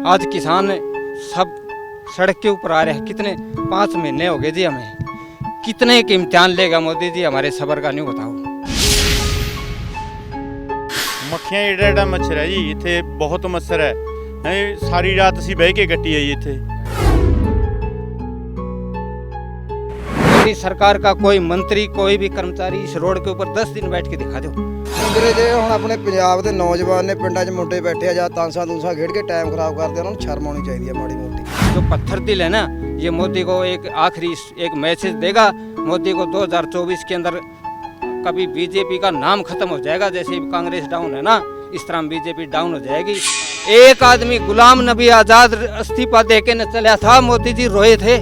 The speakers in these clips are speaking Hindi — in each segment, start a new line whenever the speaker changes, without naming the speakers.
आज किसान सब सड़क के ऊपर आ रहे हैं। कितने 5 महीने हो गए जी हमें, कितने के इम्तिहान लेगा मोदी जी हमारे सबर का, नहीं बताओ।
ਮੱਖੀਆਂ ਏਡਾ ਏਡਾ ਮੱਛਰ ਹੈ ਜੀ ਇੱਥੇ, ਬਹੁਤ ਮੱਛਰ ਹੈ। ਸਾਰੀ ਰਾਤ ਅਸੀਂ ਬਹਿ ਕੇ ਕੱਟੀ ਹੈ ਜੀ ਇੱਥੇ।
मोदी सरकार का कोई मंत्री कोई भी कर्मचारी इस रोड के ऊपर 10 दिन बैठ के दिखा दो।
ਵੀਰੇ ਜੇ ਹੁਣ ਆਪਣੇ ਪੰਜਾਬ ਦੇ ਨੌਜਵਾਨ ਨੇ ਪਿੰਡਾਂ 'ਚ ਮੁੰਡੇ ਬੈਠੇ ਆ ਜਾਂ ਤਾਂਸਾਂ ਦੂਸਾਂ ਖੇਡ ਕੇ ਟਾਈਮ ਖਰਾਬ ਕਰਦੇ, ਉਹਨਾਂ ਨੂੰ ਸ਼ਰਮ ਆਉਣੀ ਚਾਹੀਦੀ ਹੈ ਮਾੜੀ ਮੋਟੀ।
जो पत्थर दिल है ना, ये मोदी को एक आखिरी एक मैसेज देगा। मोदी को 2024 के अंदर कभी बीजेपी का नाम खत्म हो जाएगा, जैसे कांग्रेस डाउन है ना, इस तरह बीजेपी डाउन हो जाएगी। एक आदमी गुलाम नबी आज़ाद इस्तीफा दे के न चला था, मोदी जी रोए थे,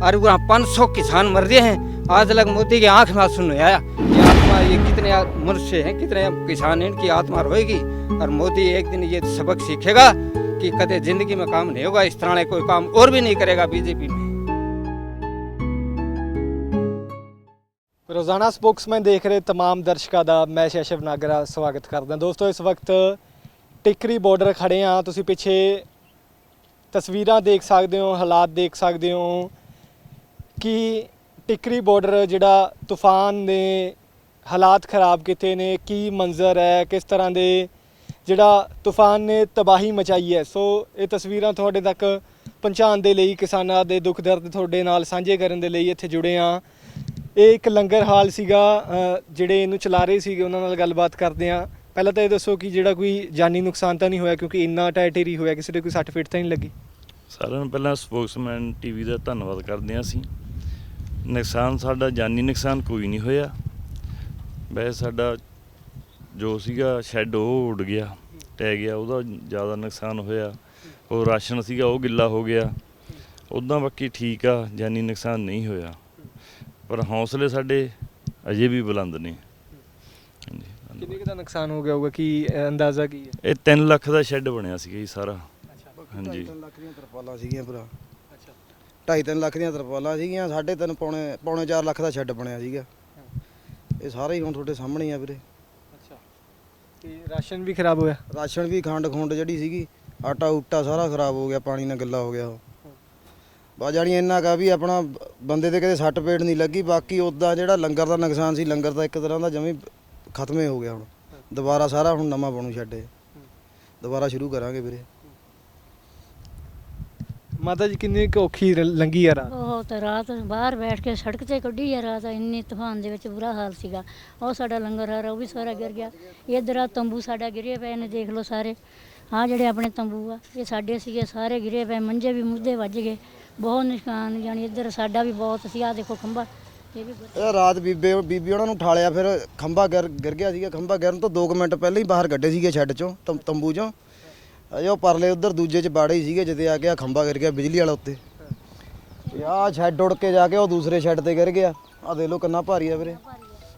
और वहाँ 500 किसान मर रहे हैं। आज लग मोदी की आंख में आंसू नहीं आया। ये आत्मा, ये कितने मनुष्य हैं, कितने किसान हैं, इनकी आत्मा रोएगी। और मोदी एक दिन ये सबक सीखेगा कि कदे जिंदगी में काम नहीं होगा, इस तरह कोई काम और भी नहीं करेगा बीजेपी में।
ਰੋਜ਼ਾਨਾ ਸਪੋਕਸਮੈਨ ਦੇਖ ਰਹੇ तमाम ਦਰਸ਼ਕਾਂ ਦਾ ਮੈਂ ਸ਼ੈਸ਼ਵ ਨਾਗਰਾ ਸਵਾਗਤ ਕਰਦਾ। ਦੋਸਤੋ ਇਸ ਵਕਤ ਟਿਕਰੀ ਬਾਰਡਰ ਖੜੇ ਆ, ਤੁਸੀਂ ਪਿੱਛੇ ਤਸਵੀਰਾਂ ਦੇਖ ਸਕਦੇ ਹੋ, ਹਾਲਾਤ ਦੇਖ ਸਕਦੇ ਹੋ ਕਿ ਟਿਕਰੀ ਬਾਰਡਰ ਜਿਹੜਾ ਤੂਫਾਨ ਨੇ ਹਾਲਾਤ ਖਰਾਬ ਕੀਤੇ ਨੇ, ਕੀ ਮੰਜ਼ਰ ਹੈ, ਕਿਸ ਤਰ੍ਹਾਂ ਦੇ ਜਿਹੜਾ ਤੂਫਾਨ ਨੇ ਤਬਾਹੀ ਮਚਾਈ ਹੈ। ਸੋ ਇਹ ਤਸਵੀਰਾਂ ਤੁਹਾਡੇ ਤੱਕ ਪਹੁੰਚਾਉਣ ਦੇ ਲਈ, ਕਿਸਾਨਾਂ ਦੇ ਦੁੱਖ ਦਰਦ ਤੁਹਾਡੇ ਨਾਲ ਸਾਂਝੇ ਕਰਨ ਦੇ ਲਈ ਇੱਥੇ ਜੁੜੇ ਆ। ਇਹ ਇੱਕ ਲੰਗਰ ਹਾਲ ਸੀਗਾ, ਜਿਹੜੇ ਇਹਨੂੰ ਚਲਾ ਰਹੇ ਸੀਗੇ ਉਹਨਾਂ ਨਾਲ ਗੱਲਬਾਤ ਕਰਦੇ ਆ। ਪਹਿਲਾਂ ਤਾਂ ਇਹ ਦੱਸੋ ਕਿ ਜਿਹੜਾ ਕੋਈ ਜਾਨੀ ਨੁਕਸਾਨ ਤਾਂ ਨਹੀਂ ਹੋਇਆ, ਕਿਉਂਕਿ ਇੰਨਾ ਢਹਿ ਹੋਇਆ, ਕਿਸੇ ਦੇ ਕੋਈ ਸੱਟ ਫੇਟ ਤਾਂ ਨਹੀਂ ਲੱਗੀ?
ਸਾਰਿਆਂ ਨੂੰ ਪਹਿਲਾਂ ਸਪੋਕਸਮੈਨ ਟੀਵੀ ਦਾ ਧੰਨਵਾਦ ਕਰਦੇ ਹਾਂ ਅਸੀਂ। ਨੁਕਸਾਨ ਸਾਡਾ ਜਾਨੀ ਨੁਕਸਾਨ ਕੋਈ ਨਹੀਂ ਹੋਇਆ, ਵੈਸੇ ਸਾਡਾ ਜੋ ਸੀਗਾ ਸ਼ੈੱਡ ਉਹ ਉੱਡ ਗਿਆ, ਟਹਿ ਗਿਆ, ਉਹਦਾ ਜ਼ਿਆਦਾ ਨੁਕਸਾਨ ਹੋਇਆ। ਉਹ ਰਾਸ਼ਨ ਸੀਗਾ ਉਹ ਗਿੱਲਾ ਹੋ ਗਿਆ, ਉੱਦਾਂ ਬਾਕੀ ਠੀਕ ਆ, ਜਾਨੀ ਨੁਕਸਾਨ ਨਹੀਂ ਹੋਇਆ। ਪਰ ਹੌਸਲੇ ਸਾਡੇ ਅਜੇ ਵੀ ਬੁਲੰਦ ਨੇ।
ਕਿੰਨੇ ਕੁ ਦਾ ਨੁਕਸਾਨ ਹੋ ਗਿਆ ਹੋਊਗਾ, ਕੀ ਅੰਦਾਜ਼ਾ ਕੀ ਹੈ?
ਇਹ 3 ਲੱਖ ਦਾ ਸ਼ੈੱਡ ਬਣਿਆ ਸੀਗਾ ਜੀ ਸਾਰਾ। ਹਾਂਜੀ,
2.5 ਲੱਖ ਦੀਆਂ ਤਰਪਾਲਾਂ ਸੀਗੀਆਂ ਭਰਾ। 2.5-3 ਲੱਖ ਦੀਆਂ ਤਰਪਾਲਾਂ ਸੀਗੀਆਂ, 3.5 ਪੌਣੇ 4 ਲੱਖ ਦਾ ਸ਼ੈੱਡ ਬਣਿਆ ਸੀਗਾ। ਇਹ ਸਾਰਾ ਹੀ ਹੁਣ ਤੁਹਾਡੇ ਸਾਹਮਣੇ ਆ ਵੀਰੇ।
ਅੱਛਾ, ਤੇ ਰਾਸ਼ਨ ਵੀ ਖਰਾਬ ਹੋਇਆ?
ਰਾਸ਼ਨ ਵੀ, ਖੰਡ ਜਿਹੜੀ ਸੀਗੀ, ਆਟਾ ਊਟਾ ਸਾਰਾ ਖਰਾਬ ਹੋ ਗਿਆ, ਪਾਣੀ ਨਾਲ ਗਿੱਲਾ ਹੋ ਗਿਆ ਉਹ। ਬਸ ਜਾਣੀ ਇੰਨਾ ਕਾ ਵੀ ਆਪਣਾ ਬੰਦੇ ਦੇ ਕਦੇ ਸੱਟ ਪੇਟ ਨਹੀਂ ਲੱਗੀ। ਬਾਕੀ ਉੱਦਾਂ ਜਿਹੜਾ ਲੰਗਰ ਦਾ ਨੁਕਸਾਨ ਸੀ, ਲੰਗਰ ਤਾਂ ਇੱਕ ਤਰ੍ਹਾਂ ਦਾ ਜਮੀ ਖਤਮ ਹੀ ਹੋ ਗਿਆ। ਹੁਣ ਦੁਬਾਰਾ ਸਾਰਾ ਹੁਣ ਨਵਾਂ ਬਣੂ ਛੱਡੇ, ਦੁਬਾਰਾ ਸ਼ੁਰੂ ਕਰਾਂਗੇ ਵੀਰੇ।
ਮਾਤਾ ਜੀ ਕਿੰਨੀ ਕੁ ਔਖੀ ਲੰਗੀ ਆ ਰਾਤ?
ਬਹੁਤ ਰਾਤ ਬਾਹਰ ਬੈਠ ਕੇ ਸੜਕ 'ਤੇ ਕੱਢੀ ਆ ਰਾਤ, ਇੰਨੀ ਤੂਫਾਨ ਦੇ ਵਿੱਚ ਬੁਰਾ ਹਾਲ ਸੀਗਾ। ਉਹ ਸਾਡਾ ਲੰਗਰ ਹਾਰ ਉਹ ਵੀ ਸਾਰਾ ਗਿਰ ਗਿਆ। ਇੱਧਰ ਆ ਤੰਬੂ ਸਾਡਾ ਗਿਰੇ ਪਏ ਨੇ, ਦੇਖ ਲਓ ਸਾਰੇ। ਆਹ ਜਿਹੜੇ ਆਪਣੇ ਤੰਬੂ ਆ ਇਹ ਸਾਡੇ ਸੀਗੇ, ਸਾਰੇ ਗਿਰੇ ਪਏ, ਮੰਜੇ ਵੀ ਮੁੱਦੇ ਵੱਜ ਗਏ, ਬਹੁਤ ਨੁਕਸਾਨ। ਜਾਣੀ ਇੱਧਰ ਸਾਡਾ ਵੀ ਬਹੁਤ ਸੀ। ਆਹ ਦੇਖੋ ਖੰਭਾ, ਇਹ ਵੀ
ਇਹ ਰਾਤ ਬੀਬੀ ਉਹਨਾਂ ਨੂੰ ਠਾਲਿਆ, ਫਿਰ ਖੰਭਾ ਗਿਰ ਗਿਆ ਸੀਗਾ। ਖੰਭਾ ਗਿਰਨ ਤੋਂ 2 ਮਿੰਟ ਪਹਿਲਾਂ ਹੀ ਬਾਹਰ ਕੱਢੇ ਸੀਗੇ ਸ਼ੈੱਡ 'ਚੋਂ, ਤੰਬੂ 'ਚੋਂ। ਅਜੇ ਉਹ ਪਰਲੇ ਉੱਧਰ ਦੂਜੇ 'ਚ ਬਾੜੇ ਹੀ ਸੀਗੇ, ਜਿੱਤੇ ਆ ਕੇ ਖੰਭਾ ਗਿਰ ਗਿਆ ਬਿਜਲੀ ਵਾਲਾ ਉੱਤੇ। ਆਹ ਸ਼ੈੱਡ ਉੱਡ ਕੇ ਜਾ ਕੇ ਉਹ ਦੂਸਰੇ ਸ਼ੈੱਡ 'ਤੇ ਗਿਰ ਗਿਆ। ਆਹ ਦੇਖ ਲਓ ਕਿੰਨਾ ਭਾਰੀ ਆ ਵੀਰੇ।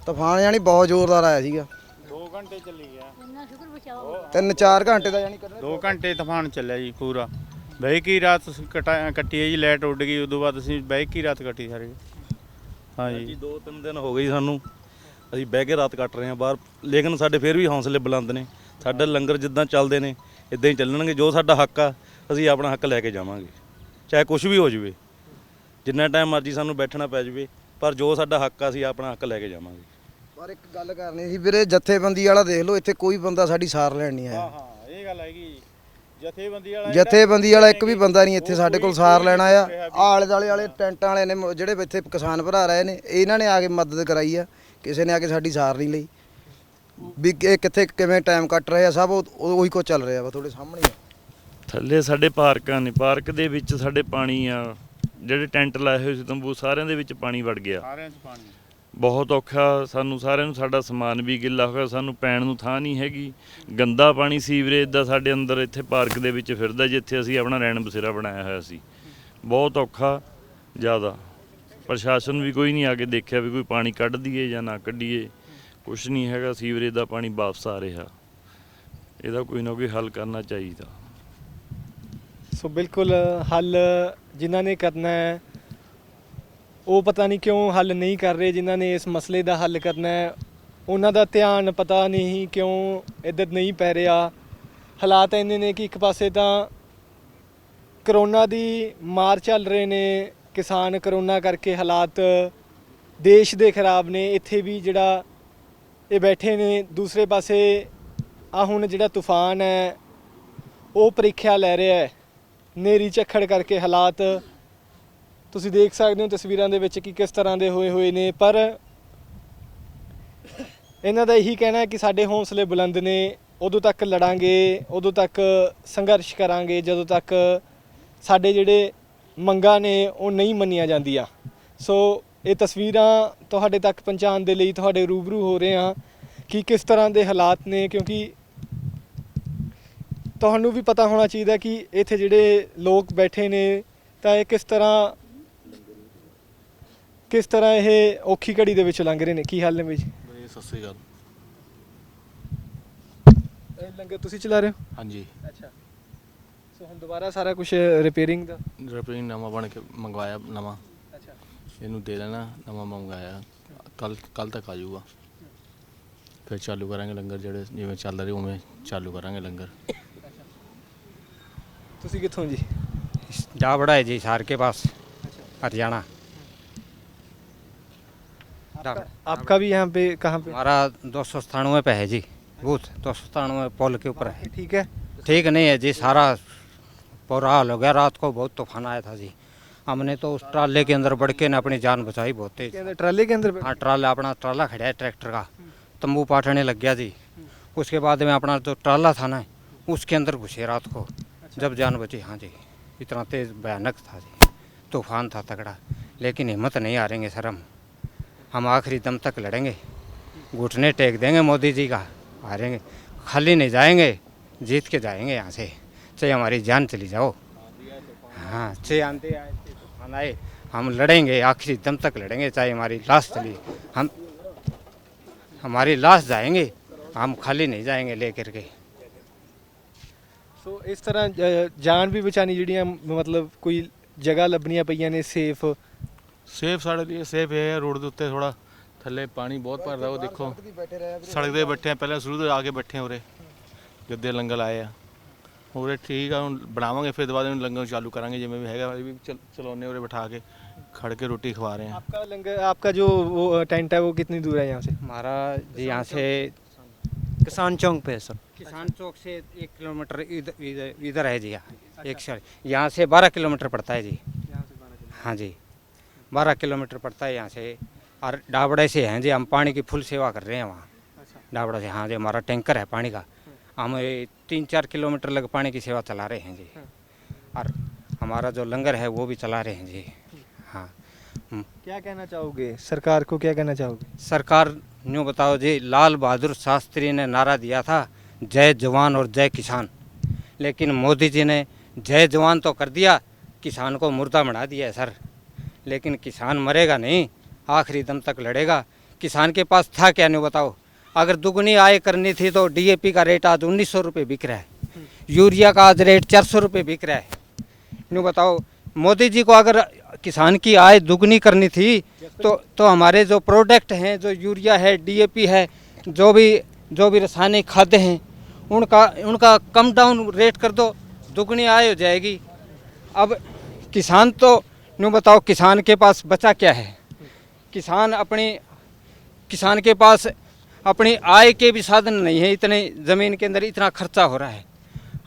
ਤੂਫਾਨ ਜਾਣੀ ਬਹੁਤ ਜ਼ੋਰਦਾਰ ਆਇਆ ਸੀਗਾ।
2 ਘੰਟੇ ਚੱਲੀ ਗਿਆ,
3-4 ਘੰਟੇ ਦਾ ਜਾਣੀ
2 ਘੰਟੇ ਤੂਫਾਨ ਚੱਲਿਆ ਜੀ ਪੂਰਾ। ਬਹਿ ਕੇ ਰਾਤ ਕੱਟੀ ਹੈ ਜੀ, ਲਾਈਟ ਉੱਡ ਗਈ, ਉਦੋਂ ਬਾਅਦ ਅਸੀਂ ਬਹਿ ਕੇ ਰਾਤ ਕੱਟੀ ਸਾਰੇ। ਹਾਂਜੀ,
2-3 ਦਿਨ ਹੋ ਗਏ ਜੀ ਸਾਨੂੰ, ਅਸੀਂ ਬਹਿ ਕੇ ਰਾਤ ਕੱਟ ਰਹੇ ਹਾਂ ਬਾਹਰ। ਲੇਕਿਨ ਸਾਡੇ ਫਿਰ ਵੀ ਹੌਸਲੇ ਬੁਲੰਦ ਨੇ। ਸਾਡੇ ਲੰਗਰ ਜਿੱਦਾਂ ਚੱਲਦੇ ਨੇ ਇੱਦਾਂ ਹੀ ਚੱਲਣਗੇ। ਜੋ ਸਾਡਾ ਹੱਕ ਆ ਅਸੀਂ ਆਪਣਾ ਹੱਕ ਲੈ ਕੇ ਜਾਵਾਂਗੇ, ਚਾਹੇ ਕੁਝ ਵੀ ਹੋ ਜਾਵੇ, ਜਿੰਨਾ ਟਾਈਮ ਮਰਜ਼ੀ ਸਾਨੂੰ ਬੈਠਣਾ ਪੈ ਜਾਵੇ, ਪਰ ਜੋ ਸਾਡਾ ਹੱਕ ਆ ਅਸੀਂ ਆਪਣਾ ਹੱਕ ਲੈ ਕੇ ਜਾਵਾਂਗੇ।
ਪਰ ਇੱਕ ਗੱਲ ਕਰਨੀ ਸੀ ਵੀਰੇ, ਜਥੇਬੰਦੀ ਵਾਲਾ ਦੇਖ ਲਓ, ਇੱਥੇ ਕੋਈ ਬੰਦਾ ਸਾਡੀ ਸਾਰ ਲੈਣ ਨਹੀਂ ਆਇਆ।
ਹਾਂ ਇਹ ਗੱਲ ਹੈਗੀ।
ਜਥੇਬੰਦੀ ਵਾਲਾ ਇੱਕ ਵੀ ਬੰਦਾ ਨਹੀਂ ਇੱਥੇ ਸਾਡੇ ਕੋਲ ਸਾਰ ਲੈਣ ਆਇਆ। ਆਲੇ ਦਾਲੇ ਵਾਲੇ ਟੈਂਟਾਂ ਵਾਲੇ ਨੇ, ਜਿਹੜੇ ਇੱਥੇ ਕਿਸਾਨ ਭਰਾ ਰਹੇ ਨੇ, ਇਹਨਾਂ ਨੇ ਆ ਕੇ ਮਦਦ ਕਰਾਈ ਆ। ਕਿਸੇ ਨੇ ਆ ਕੇ ਸਾਡੀ ਸਾਰ ਨਹੀਂ ਲਈ ਵੀ ਇਹ ਕਿੱਥੇ ਕਿਵੇਂ ਟਾਈਮ ਕੱਟ ਰਹੇ ਆ। ਸਭ ਉਹੀ ਕੁਝ ਚੱਲ ਰਿਹਾ ਵਾ ਤੁਹਾਡੇ ਸਾਹਮਣੇ ਆ।
ਥੱਲੇ ਸਾਡੇ ਪਾਰਕਾਂ ਨੇ, ਪਾਰਕ ਦੇ ਵਿੱਚ ਸਾਡੇ ਪਾਣੀ ਆ, ਜਿਹੜੇ ਟੈਂਟ ਲਾਏ ਹੋਏ ਸੀ ਤੰਬੂ, ਸਾਰਿਆਂ ਦੇ ਵਿੱਚ ਪਾਣੀ ਵੜ ਗਿਆ।
ਸਾਰਿਆਂ 'ਚ ਪਾਣੀ
ਬਹੁਤ ਔਖਾ ਸਾਨੂੰ ਸਾਰਿਆਂ ਨੂੰ। ਸਾਡਾ ਸਮਾਨ ਵੀ ਗਿੱਲਾ ਹੋ ਗਿਆ, ਸਾਨੂੰ ਪੈਣ ਨੂੰ ਥਾਂ ਨਹੀਂ ਹੈਗੀ। ਗੰਦਾ ਪਾਣੀ ਸੀਵਰੇਜ ਦਾ ਸਾਡੇ ਅੰਦਰ ਇੱਥੇ ਪਾਰਕ ਦੇ ਵਿੱਚ ਫਿਰਦਾ, ਜਿੱਥੇ ਅਸੀਂ ਆਪਣਾ ਰਹਿਣ ਬਸੇਰਾ ਬਣਾਇਆ ਹੋਇਆ ਸੀ। ਬਹੁਤ ਔਖਾ ਜ਼ਿਆਦਾ। ਪ੍ਰਸ਼ਾਸਨ ਵੀ ਕੋਈ ਨਹੀਂ ਆ ਕੇ ਦੇਖਿਆ ਵੀ ਕੋਈ ਪਾਣੀ ਕੱਢ ਦਈਏ ਜਾਂ ਨਾ ਕੱਢੀਏ, ਕੁਛ ਨਹੀਂ ਹੈਗਾ। ਸੀਵਰੇਜ ਦਾ ਪਾਣੀ ਵਾਪਸ ਆ ਰਿਹਾ, ਇਹਦਾ ਕੋਈ ਨਾ ਕੋਈ ਹੱਲ ਕਰਨਾ ਚਾਹੀਦਾ।
ਸੋ ਬਿਲਕੁਲ ਹੱਲ ਜਿਨ੍ਹਾਂ ਨੇ ਕਰਨਾ ਹੈ ਉਹ ਪਤਾ ਨਹੀਂ ਕਿਉਂ ਹੱਲ ਨਹੀਂ ਕਰ ਰਹੇ। ਜਿਨ੍ਹਾਂ ਨੇ ਇਸ ਮਸਲੇ ਦਾ ਹੱਲ ਕਰਨਾ ਹੈ ਉਹਨਾਂ ਦਾ ਧਿਆਨ ਪਤਾ ਨਹੀਂ ਕਿਉਂ ਇੱਧਰ ਨਹੀਂ ਪੈ ਰਿਹਾ। ਹਾਲਾਤ ਇੰਨੇ ਨੇ ਕਿ ਇੱਕ ਪਾਸੇ ਤਾਂ ਕਰੋਨਾ ਦੀ ਮਾਰ ਚੱਲ ਰਹੇ ਨੇ ਕਿਸਾਨ, ਕਰੋਨਾ ਕਰਕੇ ਹਾਲਾਤ ਦੇਸ਼ ਦੇ ਖਰਾਬ ਨੇ। ਇੱਥੇ ਵੀ ਜਿਹੜਾ ਇਹ ਬੈਠੇ ਨੇ, ਦੂਸਰੇ ਪਾਸੇ ਆ ਹੁਣ ਜਿਹੜਾ ਤੂਫਾਨ ਹੈ ਉਹ ਪ੍ਰੀਖਿਆ ਲੈ ਰਿਹਾ ਹੈ। ਹਨੇਰੀ ਝੱਖੜ ਕਰਕੇ ਹਾਲਾਤ ਤੁਸੀਂ ਦੇਖ ਸਕਦੇ ਹੋ ਤਸਵੀਰਾਂ ਦੇ ਵਿੱਚ ਕਿ ਕਿਸ ਤਰ੍ਹਾਂ ਦੇ ਹੋਏ ਨੇ, ਪਰ ਇਹਨਾਂ ਦਾ ਇਹੀ ਕਹਿਣਾ ਹੈ ਕਿ ਸਾਡੇ ਹੌਸਲੇ ਬੁਲੰਦ ਨੇ, ਉਦੋਂ ਤੱਕ ਲੜਾਂਗੇ, ਉਦੋਂ ਤੱਕ ਸੰਘਰਸ਼ ਕਰਾਂਗੇ ਜਦੋਂ ਤੱਕ ਸਾਡੇ ਜਿਹੜੇ ਮੰਗਾਂ ਨੇ ਉਹ ਨਹੀਂ ਮੰਨੀਆਂ ਜਾਂਦੀਆਂ। ਸੋ ਇਹ ਤਸਵੀਰਾਂ ਤੁਹਾਡੇ ਤੱਕ ਪਹੁੰਚਾਉਣ ਦੇ ਲਈ ਤੁਹਾਡੇ ਰੂਬਰੂ ਹੋ ਰਹੇ ਹਾਂ ਕਿ ਕਿਸ ਤਰ੍ਹਾਂ ਦੇ ਹਾਲਾਤ ਨੇ, ਕਿਉਂਕਿ ਤੁਹਾਨੂੰ ਵੀ ਪਤਾ ਹੋਣਾ ਚਾਹੀਦਾ ਕਿ ਇੱਥੇ ਜਿਹੜੇ ਲੋਕ ਬੈਠੇ ਨੇ ਤਾਂ ਇਹ ਕਿਸ ਤਰ੍ਹਾਂ ਇਹ ਔਖੀ ਘੜੀ ਦੇ ਵਿੱਚ ਲੰਘ ਰਹੇ ਨੇ। ਕੀ ਹਾਲ ਨੇ ਬਾਈ ਜੀ?
ਸਤਿ ਸ਼੍ਰੀ ਅਕਾਲ।
ਇਹ ਲੰਗਰ ਤੁਸੀਂ ਚਲਾ ਰਹੇ ਹੋ?
ਹਾਂਜੀ,
ਅੱਛਾ। ਸੋ ਹੁਣ ਦੁਬਾਰਾ ਸਾਰਾ ਕੁਝ ਰਿਪੇਅਰਿੰਗ ਦਾ
ਰਿਪੇਅਰਿੰਗ ਨਵਾਂ ਬਣ ਕੇ ਮੰਗਵਾਇਆ ਨਵਾਂ,
ਅੱਛਾ।
ਇਹਨੂੰ ਦੇ ਦੇਣਾ, ਨਵਾਂ ਮੰਗਵਾਇਆ, ਕੱਲ ਤੱਕ ਆ ਜਾਊਗਾ। ਫਿਰ ਚਾਲੂ ਕਰਾਂਗੇ ਲੰਗਰ, ਜਿਹੜੇ ਜਿਵੇਂ ਚੱਲ ਰਹੇ ਉਵੇਂ ਚਾਲੂ ਕਰਾਂਗੇ ਲੰਗਰ।
ਤੁਸੀਂ ਕਿੱਥੋਂ जी?
डाबड़ा है जी, सार के पास, हरियाणा।
आपका भी यहाँ पे कहाँ पे?
हमारा 297 पे है जी, बूथ 297 पुल के ऊपर है।
ठीक है।
ठीक नहीं है जी, सारा बुरा हाल हो गया। रात को बहुत तूफान आया था जी, हमने तो उस ट्राले के अंदर बढ़ के ने अपनी जान बचाई बहुत तेज।
ट्राले के अंदर?
हाँ, ट्राला, अपना ट्राला खड़ा है ट्रैक्टर का, तंबू पाटने लग गया जी। उसके बाद में अपना जो ट्राला था ना, उसके अंदर घुसे रात को, जब जान बची। हाँ जी, इतना तेज भयानक था जी, तूफान था तगड़ा। लेकिन हिम्मत नहीं हारेंगे सर, हम आखिरी दम तक लड़ेंगे, घुटने टेक देंगे मोदी जी का, हारेंगे, खाली नहीं जाएंगे, जीत के जाएंगे यहाँ से, चाहे हमारी जान चली जाओ। हाँ, चाहे आंधी आए, तूफान आए, हम लड़ेंगे, आखिरी दम तक लड़ेंगे, चाहे हमारी लाश चली, हम हमारी लाश जाएंगे, हम खाली नहीं जाएंगे लेकर के।
ਸੋ ਇਸ ਤਰ੍ਹਾਂ ਜਾਨ ਵੀ ਬਚਾਣੀ, ਜਿਹੜੀਆਂ ਮਤਲਬ ਕੋਈ ਜਗ੍ਹਾ ਲੱਭਣੀਆਂ ਪਈਆਂ ਨੇ ਸੇਫ।
ਸੇਫ ਸਾਡੇ ਲਈ ਸੇਫ ਹੈ, ਰੋਡ ਦੇ ਉੱਤੇ ਥੋੜਾ ਥੱਲੇ ਪਾਣੀ ਬਹੁਤ ਭਰਦਾ, ਉਹ ਦੇਖੋ ਸੜਕ ਦੇ ਬੈਠੇ ਆ, ਪਹਿਲਾਂ ਸ਼ੁਰੂ ਤੋਂ ਆ ਕੇ ਬੈਠੇ ਆ ਉਰੇ, ਜਿੱਦੇ ਲੰਗਰ ਆਏ ਆ ਉਰੇ। ਠੀਕ ਆ, ਹੁਣ ਬਣਾਵਾਂਗੇ, ਫਿਰ ਦੁਬਾਰਾ ਇਹਨੂੰ ਲੰਗਰ ਚਾਲੂ ਕਰਾਂਗੇ, ਜਿਵੇਂ ਵੀ ਹੈਗਾ ਵੀ ਚਲਾਉਨੇ ਉਰੇ ਬਿਠਾ ਕੇ खड़ के रोटी खवा रहे हैं।
आपका लंगर, आपका जो वो टेंट है वो कितनी दूर है यहाँ से?
हमारा जी यहाँ से
किसान चौक पे है सर।
किसान चौक से 1 किलोमीटर इधर है जी, एक सर यहाँ से 12 किलोमीटर पड़ता है जी। हाँ जी, 12 किलोमीटर पड़ता है यहाँ से। और डाबड़े से हैं जी, हम पानी की फुल सेवा कर रहे हैं वहाँ डाबड़ा से। हाँ जी, हमारा टैंकर है पानी का, हम 3-4 किलोमीटर लग पानी की सेवा चला रहे हैं जी। और हमारा जो लंगर है वो भी चला रहे हैं जी। हाँ,
क्या कहना चाहोगे सरकार को, क्या कहना चाहोगे?
सरकार यूँ बताओ जी, लाल बहादुर शास्त्री ने नारा दिया था जय जवान और जय किसान, लेकिन मोदी जी ने जय जवान तो कर दिया, किसान को मुर्दा बना दिया है सर। लेकिन किसान मरेगा नहीं, आखिरी दम तक लड़ेगा। किसान के पास था क्या, नहीं बताओ। अगर दुगनी आय करनी थी तो डीएपी का रेट आज 1900 रुपये बिक रहा है, यूरिया का आज रेट 400 रुपये बिक रहा है। यूँ बताओ, मोदी जी को अगर किसान की आय दुगनी करनी थी तो हमारे जो प्रोडक्ट हैं, जो यूरिया है, डीएपी है, जो भी रासायनिक खाद्य हैं, उनका कम डाउन रेट कर दो, दुगनी आय हो जाएगी। अब किसान तो यूँ बताओ, किसान के पास बचा क्या है? किसान के पास अपनी आय के भी साधन नहीं है, इतने ज़मीन के अंदर इतना खर्चा हो रहा है।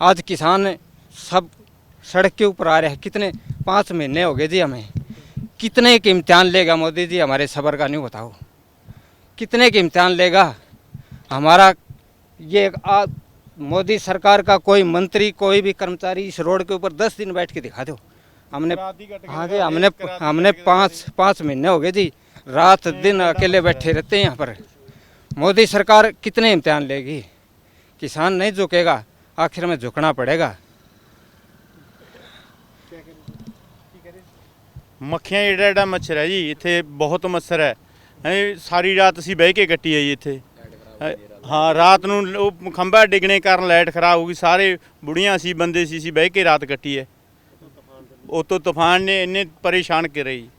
आज किसान सब सड़क के ऊपर आ रहे हैं। कितने 5 महीने हो गए जी, हमें कितने के इम्तिहान लेगा मोदी जी हमारे सबर का, नहीं बताओ कितने के इम्तिहान लेगा हमारा। ये मोदी सरकार का कोई मंत्री, कोई भी कर्मचारी इस रोड के ऊपर 10 दिन बैठ के दिखा दो। हमने हाँ जी, हमने 5 महीने हो गए जी, रात दिन अकेले बैठे रहते हैं यहाँ पर। मोदी सरकार कितने इम्तिहान लेगी? किसान नहीं झुकेगा, आखिर में झुकना पड़ेगा।
ਮੱਖੀਆਂ ਏਡਾ ਏਡਾ ਮੱਛਰ ਹੈ ਜੀ ਇੱਥੇ, ਬਹੁਤ ਮੱਛਰ ਹੈ। ਸਾਰੀ ਰਾਤ ਅਸੀਂ ਬਹਿ ਕੇ ਕੱਟੀ ਹੈ ਜੀ ਇੱਥੇ। ਹਾਂ, ਰਾਤ ਨੂੰ ਉਹ ਖੰਭਾ ਡਿੱਗਣੇ ਕਾਰਨ ਲਾਈਟ ਖਰਾਬ ਹੋ ਗਈ, ਸਾਰੇ ਬੁੜੀਆਂ ਸੀ, ਬੰਦੇ ਸੀ, ਅਸੀਂ ਬਹਿ ਕੇ ਰਾਤ ਕੱਟੀ ਹੈ। ਉਤੋਂ ਤੂਫਾਨ ਨੇ ਇੰਨੇ ਪਰੇਸ਼ਾਨ ਕਰੇ ਜੀ।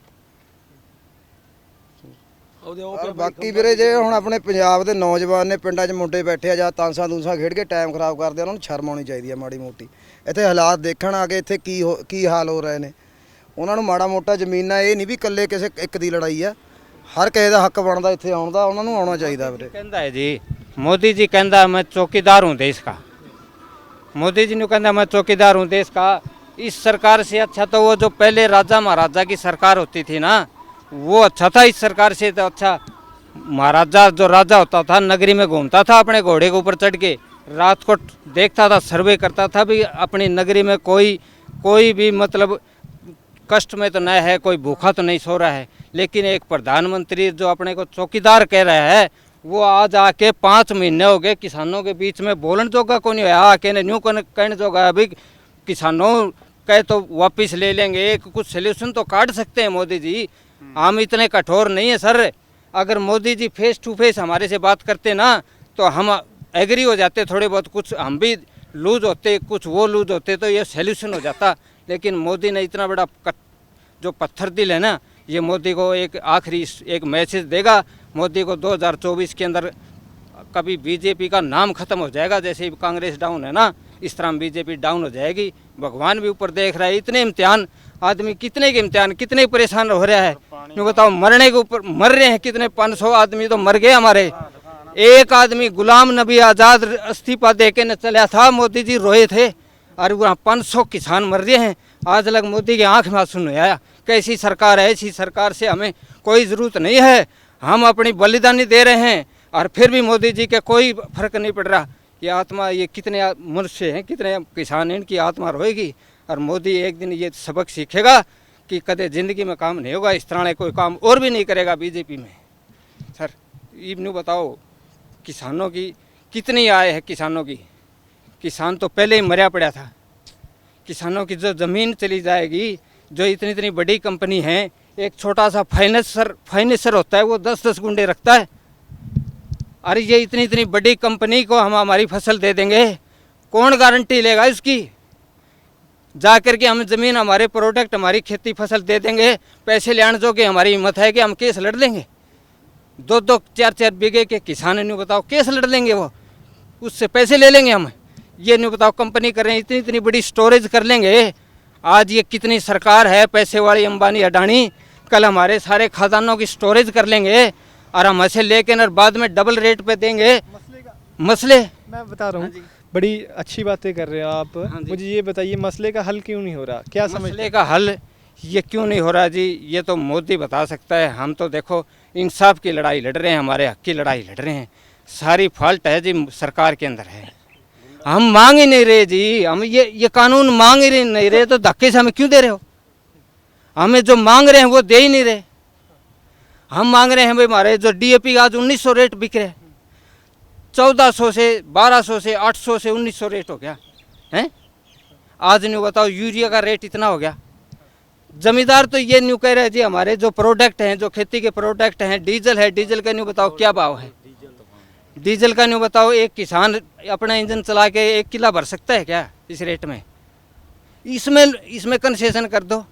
ਔਰ ਬਾਕੀ ਵੀਰੇ ਜੇ ਹੁਣ ਆਪਣੇ ਪੰਜਾਬ ਦੇ ਨੌਜਵਾਨ ਨੇ ਪਿੰਡਾਂ 'ਚ ਮੁੰਡੇ ਬੈਠੇ ਆ ਜਾਂ ਤਾਂਸਾਂ ਦੂਸਾਂ ਖੇਡ ਕੇ ਟਾਈਮ ਖਰਾਬ ਕਰਦੇ ਆ, ਉਹਨਾਂ ਨੂੰ ਸ਼ਰਮ ਆਉਣੀ ਚਾਹੀਦੀ ਆ ਮਾੜੀ ਮੋਟੀ। ਇੱਥੇ ਹਾਲਾਤ ਦੇਖਣ ਆ ਕੇ ਇੱਥੇ ਕੀ ਹਾਲ ਹੋ ਰਹੇ ਨੇ, ਉਹਨਾਂ ਨੂੰ ਮਾੜਾ ਮੋਟਾ ਜ਼ਮੀਨਾਂ, ਇਹ ਨਹੀਂ ਵੀ ਇਕੱਲੇ ਕਿਸੇ ਇੱਕ ਦੀ ਲੜਾਈ ਆ, ਹਰ ਕਿਸੇ ਦਾ ਹੱਕ ਬਣਦਾ ਇੱਥੇ ਆਉਣ ਦਾ, ਉਹਨਾਂ ਨੂੰ ਆਉਣਾ ਚਾਹੀਦਾ ਵੀਰੇ।
कहता है जी मोदी जी कहता मैं चौकीदार हूँ देश का, मोदी जी ने कहता मैं चौकीदार हूँ देश का। इस सरकार से अच्छा तो वो जो पहले राजा महाराजा की सरकार होती थी ना, वो अच्छा था। इस सरकार से तो अच्छा महाराजा जो राजा होता था नगरी में घूमता था अपने घोड़े के ऊपर चढ़ के, रात को देखता था, सर्वे करता था भी अपनी नगरी में कोई भी मतलब कष्ट में तो नहीं है, कोई भूखा तो नहीं सो रहा है। लेकिन एक प्रधानमंत्री जो अपने को चौकीदार कह रहा है, वो आज आके 5 महीने हो गए किसानों के बीच में बोलन जोगा को नहीं होया, आके ने न्यू कहने जोगा अभी किसानों कहे तो वापस ले लेंगे, कुछ सोल्यूशन तो काट सकते हैं मोदी जी। हम इतने कठोर नहीं है सर। अगर Modi ji face to face हमारे से बात करते ना तो हम एग्री हो जाते, थोड़े बहुत कुछ हम भी लूज होते, कुछ वो लूज होते तो ये सोल्यूशन हो जाता। लेकिन मोदी ने इतना बड़ा जो पत्थर दिल है ना, ये मोदी को एक आखिरी एक मैसेज देगा। मोदी को 2024 के अंदर कभी बीजेपी का नाम खत्म हो जाएगा, जैसे ही कांग्रेस डाउन है ना इस तरह बीजेपी डाउन हो जाएगी। भगवान भी ऊपर देख रहा है, इतने इम्तिहान आदमी, कितने के इम्तिहान, कितने परेशान हो रहा है। यूँ बताओ मरने के ऊपर मर रहे हैं कितने, 500 आदमी तो मर गए हमारे। एक आदमी गुलाम नबी आज़ाद इस्तीफा दे के न चला था, मोदी जी रोए थे, और वहाँ 500 किसान मर रहे हैं। आज लग मोदी की आंख में आंसू नहीं आया। कैसी सरकार है, ऐसी सरकार से हमें कोई ज़रूरत नहीं है। हम अपनी बलिदानी दे रहे हैं और फिर भी मोदी जी के कोई फर्क नहीं पड़ रहा। ये आत्मा, ये कितने मनुष्य हैं, कितने किसान हैं, इनकी आत्मा रोएगी। और मोदी एक दिन ये सबक सीखेगा कि कदे ज़िंदगी में काम नहीं होगा, इस तरह कोई काम और भी नहीं करेगा बीजेपी में। सर इन्हों बताओ किसानों की कितनी आय है, किसानों की, किसान तो पहले ही मरा पड़ा था। किसानों की जो ज़मीन चली जाएगी, जो इतनी बड़ी कंपनी है, एक छोटा सा फाइनेंसर होता है वो 10-10 गुंडे रखता है, अरे ये इतनी बड़ी कंपनी को हम हमारी फसल दे देंगे, कौन गारंटी लेगा इसकी। जा कर के हम ज़मीन, हमारे प्रोडक्ट, हमारी खेती फसल दे देंगे, पैसे ले आने जो कि हमारी हिम्मत है कि हम केस लड़ लेंगे। 2-2, 4-4 बीघे के किसान नहीं बताओ केस लड़ लेंगे, वो उससे पैसे ले लेंगे हम। ये नहीं बताओ कंपनी कर रहे हैं, इतनी बड़ी स्टोरेज कर लेंगे। आज ये कितनी सरकार है पैसे वाली, अंबानी अडानी, कल हमारे सारे खजानों की स्टोरेज कर लेंगे और हम ऐसे लेके और बाद में डबल रेट पे देंगे। मसले
मैं बता रहा हूँ, बड़ी अच्छी बातें कर रहे हो आप। मुझे ये बताइए मसले का हल क्यों नहीं हो रहा, क्या समझते?
मसले का हल ये क्यों नहीं हो रहा जी, ये तो मोदी बता सकता है। हम तो देखो इंसाफ की लड़ाई लड़ रहे हैं, हमारे हक की लड़ाई लड़ रहे हैं। सारी फॉल्ट है जी सरकार के अंदर है। हम मांग ही नहीं रहे जी, हम ये कानून मांग ही नहीं रहे, तो धक्के से हमें क्यों दे रहे हो? हमें जो मांग रहे हैं वो दे ही नहीं रहे। हम मांग रहे हैं भाई, हमारे जो डीएपी आज 1900 रेट बिक रहे हैं, 1400 से 1200 से 800 से 1900 रेट हो गया है। आज नहीं बताओ यूरिया का रेट इतना हो गया। जमींदार तो ये न्यू कह रहे हैं जी, हमारे जो प्रोडक्ट हैं, जो खेती के प्रोडक्ट हैं, डीजल है, डीजल का न्यू बताओ क्या भाव है। डीजल का न्यू बताओ, एक किसान अपना इंजन चला के 1 किला भर सकता है क्या इस रेट में? इसमें कंसेशन कर दो,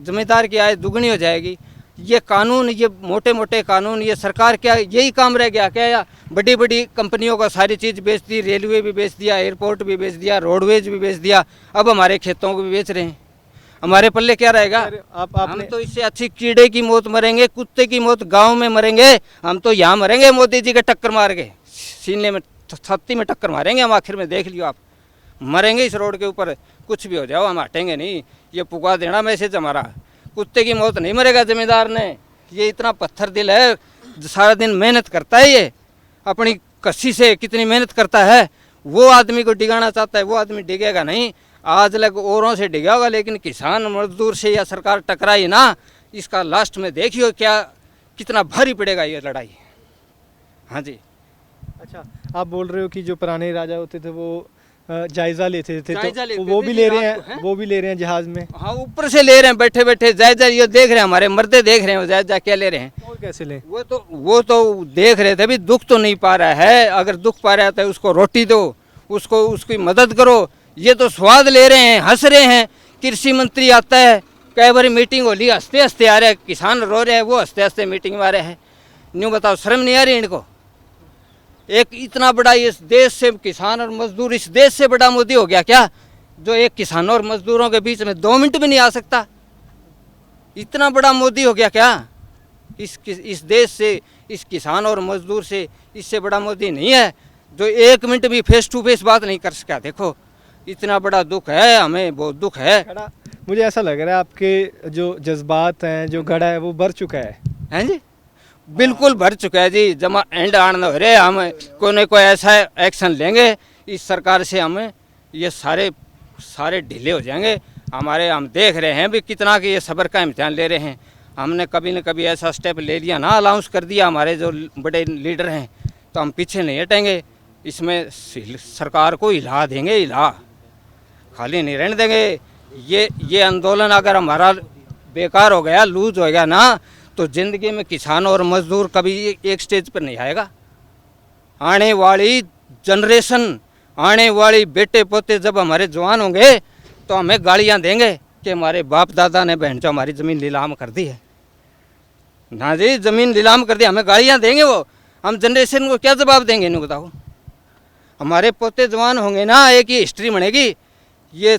जमींदार की आय दुगनी हो जाएगी। ये कानून, ये मोटे मोटे कानून, ये सरकार क्या यही काम रह गया क्या? या बड़ी बड़ी कंपनियों को सारी चीज़ बेच दी, रेलवे भी बेच दिया, एयरपोर्ट भी बेच दिया, रोडवेज भी बेच दिया, अब हमारे खेतों को भी बेच रहे हैं। हमारे पल्ले क्या रहेगा? हम तो इससे अच्छी कीड़े की मौत मरेंगे, कुत्ते की मौत गांव में मरेंगे। हम तो यहाँ मरेंगे मोदी जी के टक्कर मार के, सीने में छाती में टक्कर मारेंगे हम। आखिर में देख लियो आप, मरेंगे इस रोड के ऊपर। कुछ भी हो जाओ हम हटेंगे नहीं। ये पुका देना मैसेज हमारा, कुत्ते की मौत नहीं मरेगा जमींदार ने। ये इतना पत्थर दिल है, सारा दिन मेहनत करता है, ये अपनी कस्सी से कितनी मेहनत करता है। वो आदमी को डिगाना चाहता है, वो आदमी डिगेगा नहीं। आज लग औरों से डिगा होगा, लेकिन किसान मजदूर से या सरकार टकराई ना, इसका लास्ट में देखियो क्या कितना भारी पड़ेगा ये लड़ाई। हाँ जी।
अच्छा, आप बोल रहे हो कि जो पुराने राजा होते थे वो जायजा लेते थे, तो वो
थे
भी
जी,
ले रहे
रात को,
हैं, वो भी ले रहे हैं जहाज में।
हाँ, ऊपर से ले रहे हैं, बैठे बैठे जायजा ये देख रहे हैं, हमारे मर्दे देख रहे हैं जायजा क्या ले रहे हैं।
और कैसे लें?
वो तो देख रहे थे, भी दुख तो नहीं पा रहा है। अगर दुख पा रहा है तो उसको रोटी दो, उसको उसकी मदद करो। ये तो स्वाद ले रहे हैं, हंस रहे हैं। कृषि मंत्री आता है, कई बार मीटिंग हो ली, हंसते हंसते आ रहे हैं, किसान रो रहे हैं, वो हंसते हंसते मीटिंग में आ रहे हैं। न्यू बताओ, शर्म नहीं आ रही इनको? एक इतना बड़ा इस देश से किसान और मजदूर, इस देश से बड़ा मोदी हो गया क्या, जो एक किसानों और मजदूरों के बीच में 2 मिनट भी नहीं आ सकता? इतना बड़ा मोदी हो गया क्या इस देश से, इस किसान और मजदूर से? इससे बड़ा मोदी नहीं है जो 1 मिनट भी फेस टू फेस बात नहीं कर सका। देखो इतना बड़ा दुख है, हमें बहुत दुख है।
मुझे ऐसा लग रहा है आपके जो जज्बात हैं, जो घड़ा है वो भर चुका है।
हैं जी, बिल्कुल भर चुका है जी। जमा एंड आन हो रहे, हम कोई न कोई ऐसा एक्शन लेंगे इस सरकार से, हमें ये सारे ढीले हो जाएंगे हमारे। हम देख रहे हैं भी कितना कि ये सब्र का इम्तिहान ले रहे हैं। हमने कभी न कभी ऐसा स्टेप ले लिया ना, अलाउंस कर दिया हमारे जो बड़े लीडर हैं, तो हम पीछे नहीं हटेंगे। इसमें सरकार को हिला देंगे, हिला, खाली नहीं रहने देंगे। ये आंदोलन अगर हमारा बेकार हो गया, लूज हो गया ना, तो ज़िंदगी में किसान और मजदूर कभी एक स्टेज पर नहीं आएगा। आने वाली जनरेशन, आने वाली बेटे पोते जब हमारे जवान होंगे तो हमें गालियां देंगे कि हमारे बाप दादा ने बहन जो हमारी ज़मीन नीलाम कर दी है। ना जी, ज़मीन नीलाम कर दी, हमें गालियां देंगे वो। हम जनरेशन को क्या जवाब देंगे इन्हें बताओ? हमारे पोते जवान होंगे ना, एक ही हिस्ट्री बनेगी। ये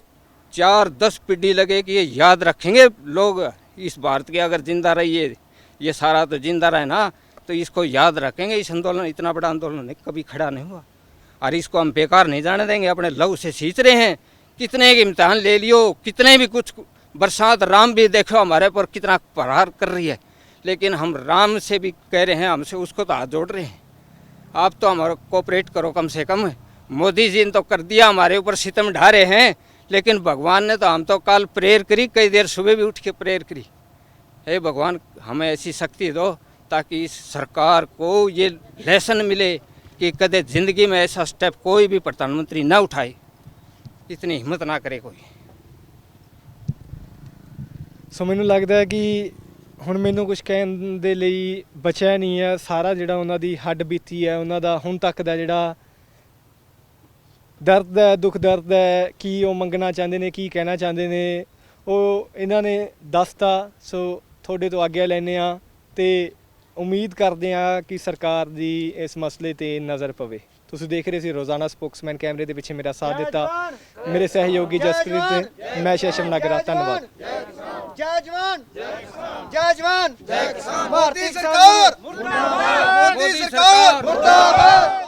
4-10 पीढ़ी लगेगी, ये याद रखेंगे लोग इस भारत के। अगर जिंदा रहिए, ये सारा तो जिंदा रहे ना, तो इसको याद रखेंगे। इस आंदोलन, इतना बड़ा आंदोलन कभी खड़ा नहीं हुआ, और इसको हम बेकार नहीं जाने देंगे। अपने लहू से सींच रहे हैं, कितने के इम्तिहान ले लियो, कितने भी कुछ बरसात, राम भी देखो हमारे पर कितना प्रहार कर रही है, लेकिन हम राम से भी कह रहे हैं, हमसे उसको तो हाथ जोड़ रहे हैं। आप तो हमारा कोऑपरेट करो कम से कम। मोदी जी ने तो कर दिया, हमारे ऊपर सितम ढा रहे हैं, लेकिन भगवान ने तो, हम तो कल प्रेयर करी, कई देर सुबह भी उठ के प्रेयर करी, हे भगवान हमें ऐसी शक्ति दो ताकि इस सरकार को ये लेसन मिले कि कदे ज़िंदगी में ऐसा स्टेप कोई भी प्रधानमंत्री ना उठाए, इतनी हिम्मत ना करे कोई।
ਸੋ ਮੈਨੂੰ ਲੱਗਦਾ ਹੈ ਕਿ ਹੁਣ ਮੈਨੂੰ ਕੁਝ ਕਹਿਣ ਦੇ ਲਈ ਬਚਿਆ ਨਹੀਂ ਹੈ। ਸਾਰਾ ਜਿਹੜਾ ਉਹਨਾਂ ਦੀ ਹੱਡ ਬੀਤੀ ਹੈ, ਉਹਨਾਂ ਦਾ ਹੁਣ ਤੱਕ ਦਾ ਜਿਹੜਾ ਦਰਦ ਹੈ, ਦੁੱਖ ਦਰਦ ਹੈ, ਕੀ ਉਹ ਮੰਗਣਾ ਚਾਹੁੰਦੇ ਨੇ, ਕੀ ਕਹਿਣਾ ਚਾਹੁੰਦੇ ਨੇ, ਉਹ ਇਹਨਾਂ ਨੇ ਦੱਸਤਾ। ਸੋ ਤੁਹਾਡੇ ਤੋਂ ਆਗਿਆ ਲੈਂਦੇ ਹਾਂ ਤੇ ਉਮੀਦ ਕਰਦੇ ਹਾਂ ਕਿ ਸਰਕਾਰ ਦੀ ਇਸ ਮਸਲੇ ਤੇ ਨਜ਼ਰ ਪਵੇ। ਤੁਸੀਂ ਦੇਖ ਰਹੇ ਸੀ ਰੋਜ਼ਾਨਾ ਸਪੋਕਸਮੈਨ। ਕੈਮਰੇ ਦੇ ਪਿੱਛੇ ਮੇਰਾ ਸਾਥ ਦਿੱਤਾ ਮੇਰੇ ਸਹਿਯੋਗੀ ਜਸਪ੍ਰੀਤ ਤੇ ਮੈਂ ਸ਼ੈਸ਼ਮ ਨਾਗਰਾ। ਧੰਨਵਾਦ।
ਜੈ ਜਵਾਨ, ਜੈ ਜਵਾਨ, ਜੈ ਕਿਸਾਨ। ਭਾਰਤੀ ਸਰਕਾਰ ਮੁਰਦਾਬਾਦ, ਮੋਦੀ ਸਰਕਾਰ ਮੁਰਦਾਬਾਦ।